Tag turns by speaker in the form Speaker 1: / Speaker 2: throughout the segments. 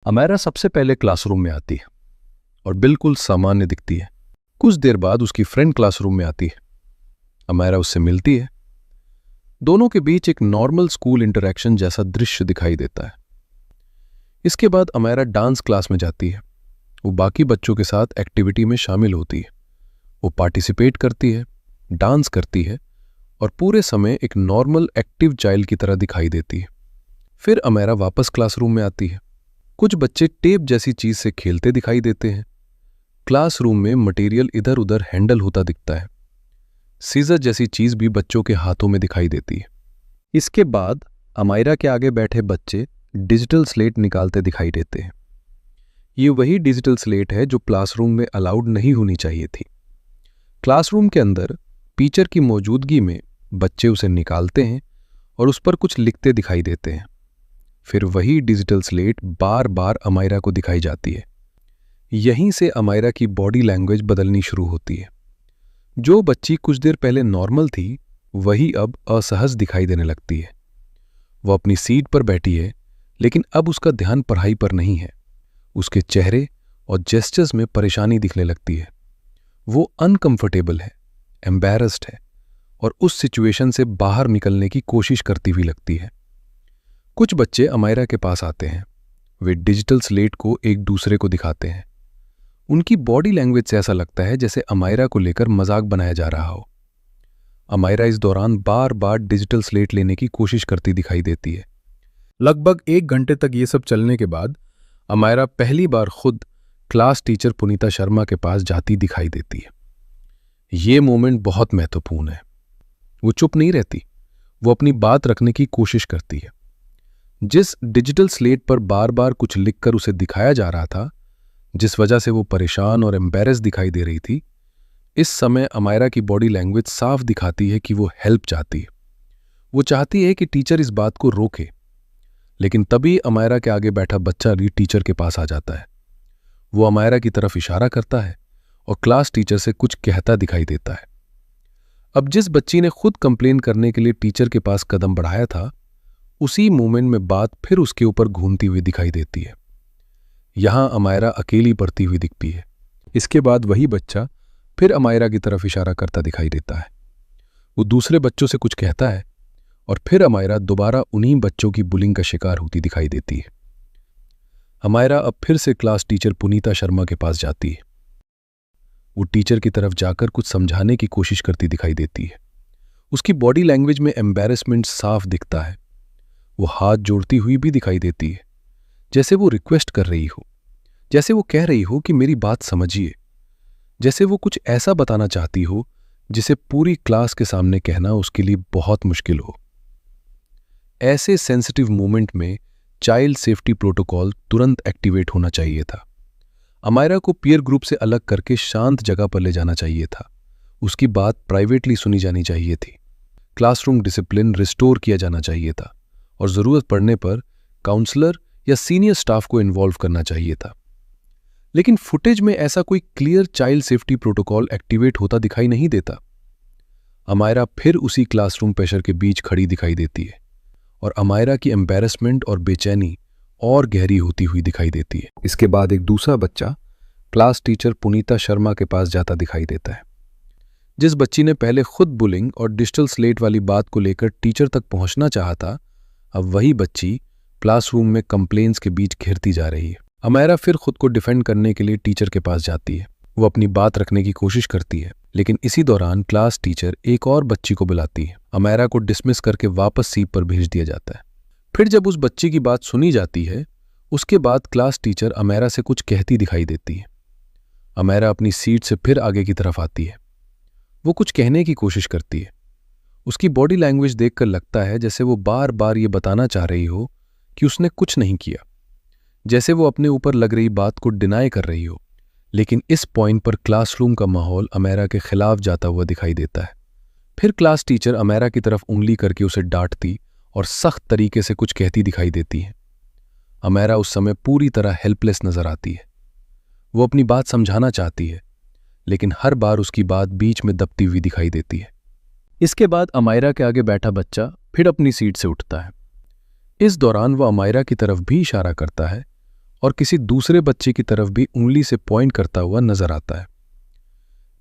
Speaker 1: अमायरा सबसे पहले क्लासरूम में आती है और बिल्कुल सामान्य दिखती है। कुछ देर बाद उसकी फ्रेंड क्लासरूम में आती है। अमायरा उससे मिलती है। दोनों के बीच एक नॉर्मल स्कूल इंटरैक्शन जैसा दृश्य दिखाई देता है। इसके बाद अमायरा डांस क्लास में जाती है। वो बाकी बच्चों के साथ एक्टिविटी में शामिल होती है। वो पार्टिसिपेट करती है, डांस करती है और पूरे समय एक नॉर्मल एक्टिव चाइल्ड की तरह दिखाई देती है। फिर अमायरा वापस क्लासरूम में आती है। कुछ बच्चे टेप जैसी चीज से खेलते दिखाई देते हैं। क्लासरूम में मटेरियल इधर उधर हैंडल होता दिखता है। सीजर जैसी चीज भी बच्चों के हाथों में दिखाई देती है। इसके बाद अमायरा के आगे बैठे बच्चे डिजिटल स्लेट निकालते दिखाई देते हैं। ये वही डिजिटल स्लेट है जो क्लासरूम में अलाउड नहीं होनी चाहिए थी। क्लासरूम के अंदर टीचर की मौजूदगी में बच्चे उसे निकालते हैं और उस पर कुछ लिखते दिखाई देते हैं। फिर वही डिजिटल स्लेट बार बार अमायरा को दिखाई जाती है। यहीं से अमायरा की बॉडी लैंग्वेज बदलनी शुरू होती है। जो बच्ची कुछ देर पहले नॉर्मल थी वही अब असहज दिखाई देने लगती है। वो अपनी सीट पर बैठी है, लेकिन अब उसका ध्यान पढ़ाई पर नहीं है। उसके चेहरे और जेस्चर्स में परेशानी दिखने लगती है। वो अनकंफर्टेबल है, एम्बैरेस्ड है और उस सिचुएशन से बाहर निकलने की कोशिश करती हुई लगती है। कुछ बच्चे अमायरा के पास आते हैं। वे डिजिटल स्लेट को एक दूसरे को दिखाते हैं। उनकी बॉडी लैंग्वेज से ऐसा लगता है जैसे अमायरा को लेकर मजाक बनाया जा रहा हो। अमायरा इस दौरान बार बार डिजिटल स्लेट लेने की कोशिश करती दिखाई देती है। लगभग 1 घंटे तक ये सब चलने के बाद अमायरा पहली बार खुद क्लास टीचर पुनीता शर्मा के पास जाती दिखाई देती है। ये मोमेंट बहुत महत्वपूर्ण है। वो चुप नहीं रहती, वो अपनी बात रखने की कोशिश करती है। जिस डिजिटल स्लेट पर बार बार कुछ लिखकर उसे दिखाया जा रहा था, जिस वजह से वो परेशान और एम्बैरेस दिखाई दे रही थी, इस समय अमायरा की बॉडी लैंग्वेज साफ दिखाती है कि वो हेल्प चाहती है। वो चाहती है कि टीचर इस बात को रोके। लेकिन तभी अमायरा के आगे बैठा बच्चा भी टीचर के पास आ जाता है। वो अमायरा की तरफ इशारा करता है और क्लास टीचर से कुछ कहता दिखाई देता है। अब जिस बच्ची ने खुद कंप्लेन करने के लिए टीचर के पास कदम बढ़ाया था, उसी मोमेंट में बात फिर उसके ऊपर घूमती हुई दिखाई देती है। यहां अमायरा अकेली पड़ती हुई दिखती है। इसके बाद वही बच्चा फिर अमायरा की तरफ इशारा करता दिखाई देता है। वो दूसरे बच्चों से कुछ कहता है और फिर अमायरा दोबारा उन्हीं बच्चों की बुलिंग का शिकार होती दिखाई देती है। अमायरा अब फिर से क्लास टीचर पुनीता शर्मा के पास जाती है। वो टीचर की तरफ जाकर कुछ समझाने की कोशिश करती दिखाई देती है। उसकी बॉडी लैंग्वेज में एम्बैरेसमेंट साफ दिखता है। वो हाथ जोड़ती हुई भी दिखाई देती है, जैसे वो रिक्वेस्ट कर रही हो, जैसे वो कह रही हो कि मेरी बात समझिए, जैसे वो कुछ ऐसा बताना चाहती हो जिसे पूरी क्लास के सामने कहना उसके लिए बहुत मुश्किल हो। ऐसे सेंसिटिव मोमेंट में चाइल्ड सेफ्टी प्रोटोकॉल तुरंत एक्टिवेट होना चाहिए था। अमायरा को पीयर ग्रुप से अलग करके शांत जगह पर ले जाना चाहिए था। उसकी बात प्राइवेटली सुनी जानी चाहिए थी। क्लासरूम डिसिप्लिन रिस्टोर किया जाना चाहिए था और जरूरत पड़ने पर काउंसलर या सीनियर स्टाफ को इन्वॉल्व करना चाहिए था। लेकिन फुटेज में ऐसा कोई clear child safety protocol activate होता दिखाई नहीं देता। अमायरा फिर उसी क्लासरूम प्रेशर के बीच खड़ी दिखाई देती है और अमायरा की एम्बैरेसमेंट और बेचैनी और गहरी होती हुई दिखाई देती है। इसके बाद एक दूसरा बच्चा क्लास टीचर पुनीता शर्मा के पास जाता दिखाई देता है। जिस बच्ची ने पहले खुद बुलिंग और डिजिटल स्लेट वाली बात को लेकर टीचर तक पहुंचना चाहा था, अब वही बच्ची क्लासरूम में कंप्लेंट्स के बीच घिरती जा रही है। अमायरा फिर खुद को डिफेंड करने के लिए टीचर के पास जाती है। वो अपनी बात रखने की कोशिश करती है, लेकिन इसी दौरान क्लास टीचर एक और बच्ची को बुलाती है। अमायरा को डिसमिस करके वापस सीट पर भेज दिया जाता है। फिर जब उस बच्ची की बात सुनी जाती है, उसके बाद क्लास टीचर अमायरा से कुछ कहती दिखाई देती है। अमायरा अपनी सीट से फिर आगे की तरफ आती है। वो कुछ कहने की कोशिश करती है। उसकी बॉडी लैंग्वेज देखकर लगता है जैसे वो बार बार ये बताना चाह रही हो कि उसने कुछ नहीं किया, जैसे वो अपने ऊपर लग रही बात को डिनाई कर रही हो। लेकिन इस पॉइंट पर क्लासरूम का माहौल अमायरा के खिलाफ जाता हुआ दिखाई देता है। फिर क्लास टीचर अमायरा की तरफ उंगली करके उसे डांटती और सख्त तरीके से कुछ कहती दिखाई देती है। अमायरा उस समय पूरी तरह हेल्पलेस नजर आती है। वो अपनी बात समझाना चाहती है, लेकिन हर बार उसकी बात बीच में दबती हुई दिखाई देती है। इसके बाद अमायरा के आगे बैठा बच्चा फिर अपनी सीट से उठता है। इस दौरान वह अमायरा की तरफ भी इशारा करता है और किसी दूसरे बच्चे की तरफ भी उंगली से पॉइंट करता हुआ नजर आता है।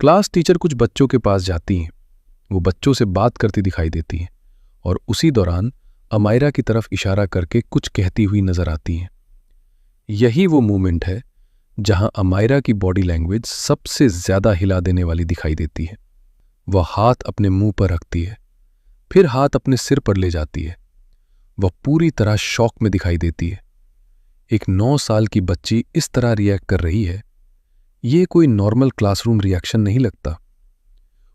Speaker 1: क्लास टीचर कुछ बच्चों के पास जाती हैं, वो बच्चों से बात करती दिखाई देती हैं और उसी दौरान अमायरा की तरफ इशारा करके कुछ कहती हुई नजर आती हैं। यही वो मोमेंट है जहां अमायरा की बॉडी लैंग्वेज सबसे ज्यादा हिला देने वाली दिखाई देती है। वह हाथ अपने मुंह पर रखती है, फिर हाथ अपने सिर पर ले जाती है। वह पूरी तरह शॉक में दिखाई देती है। एक 9 साल की बच्ची इस तरह रिएक्ट कर रही है, ये कोई नॉर्मल क्लासरूम रिएक्शन नहीं लगता।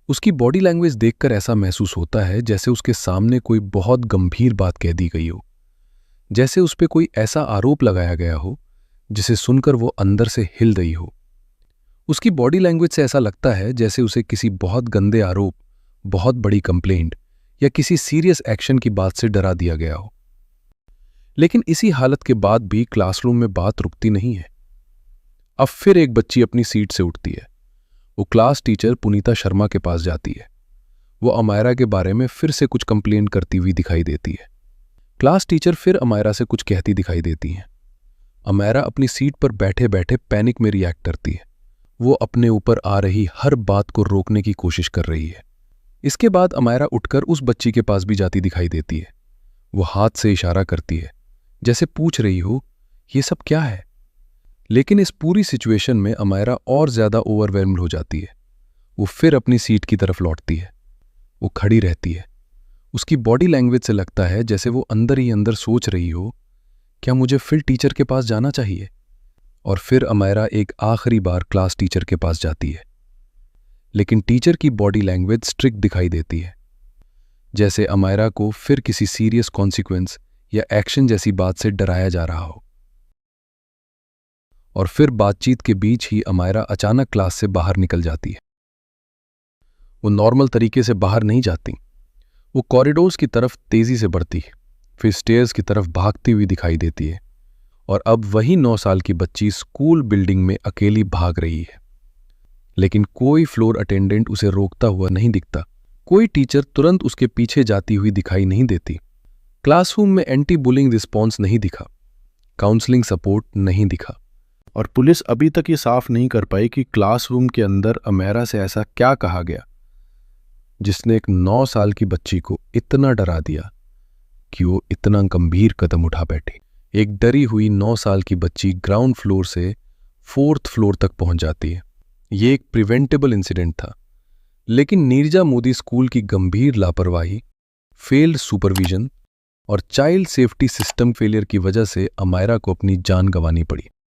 Speaker 1: उसकी बॉडी लैंग्वेज देखकर ऐसा महसूस होता है जैसे उसके सामने कोई बहुत गंभीर बात कह दी गई हो, जैसे उस पर कोई ऐसा आरोप लगाया गया हो जिसे सुनकर वो अंदर से हिल रही हो। उसकी बॉडी लैंग्वेज से ऐसा लगता है जैसे उसे किसी बहुत गंदे आरोप, बहुत बड़ी कंप्लेंट या किसी सीरियस एक्शन की बात से डरा दिया गया हो। लेकिन इसी हालत के बाद भी क्लासरूम में बात रुकती नहीं है। अब फिर एक बच्ची अपनी सीट से उठती है। वो क्लास टीचर पुनीता शर्मा के पास जाती है। वो अमायरा के बारे में फिर से कुछ कंप्लेंट करती हुई दिखाई देती है। क्लास टीचर फिर अमायरा से कुछ कहती दिखाई देती हैं। अमायरा अपनी सीट पर बैठे बैठे पैनिक में रिएक्ट करती है। वो अपने ऊपर आ रही हर बात को रोकने की कोशिश कर रही है। इसके बाद अमायरा उठकर उस बच्ची के पास भी जाती दिखाई देती है। वो हाथ से इशारा करती है, जैसे पूछ रही हो ये सब क्या है। लेकिन इस पूरी सिचुएशन में अमायरा और ज्यादा ओवरवेल्म्ड हो जाती है। वो फिर अपनी सीट की तरफ लौटती है। वो खड़ी रहती है। उसकी बॉडी लैंग्वेज से लगता है जैसे वो अंदर ही अंदर सोच रही हो, क्या मुझे फिर टीचर के पास जाना चाहिए। और फिर अमायरा एक आखिरी बार क्लास टीचर के पास जाती है। लेकिन टीचर की बॉडी लैंग्वेज स्ट्रिक्ट दिखाई देती है, जैसे अमायरा को फिर किसी सीरियस कॉन्सिक्वेंस या एक्शन जैसी बात से डराया जा रहा हो। और फिर बातचीत के बीच ही अमायरा अचानक क्लास से बाहर निकल जाती है। वो नॉर्मल तरीके से बाहर नहीं जाती। वो कॉरिडोर्स की तरफ तेजी से बढ़ती है, फिर स्टेयर्स की तरफ भागती हुई दिखाई देती है। और अब वही 9 साल की बच्ची स्कूल बिल्डिंग में अकेली भाग रही है। लेकिन कोई फ्लोर अटेंडेंट उसे रोकता हुआ नहीं दिखता। कोई टीचर तुरंत उसके पीछे जाती हुई दिखाई नहीं देती। क्लासरूम में एंटी बुलिंग रिस्पॉन्स नहीं दिखा, काउंसलिंग सपोर्ट नहीं दिखा। और पुलिस अभी तक ये साफ नहीं कर पाई कि क्लासरूम के अंदर अमायरा से ऐसा क्या कहा गया जिसने एक 9 साल की बच्ची को इतना डरा दिया कि वो इतना गंभीर कदम उठा बैठी। एक डरी हुई 9 साल की बच्ची ग्राउंड फ्लोर से 4th फ्लोर तक पहुंच जाती है। ये एक प्रिवेंटेबल इंसिडेंट था, लेकिन नीरजा मोदी स्कूल की गंभीर लापरवाही, फेल्ड सुपरविजन और चाइल्ड सेफ्टी सिस्टम फेलियर की वजह से अमायरा को अपनी जान गंवानी पड़ी।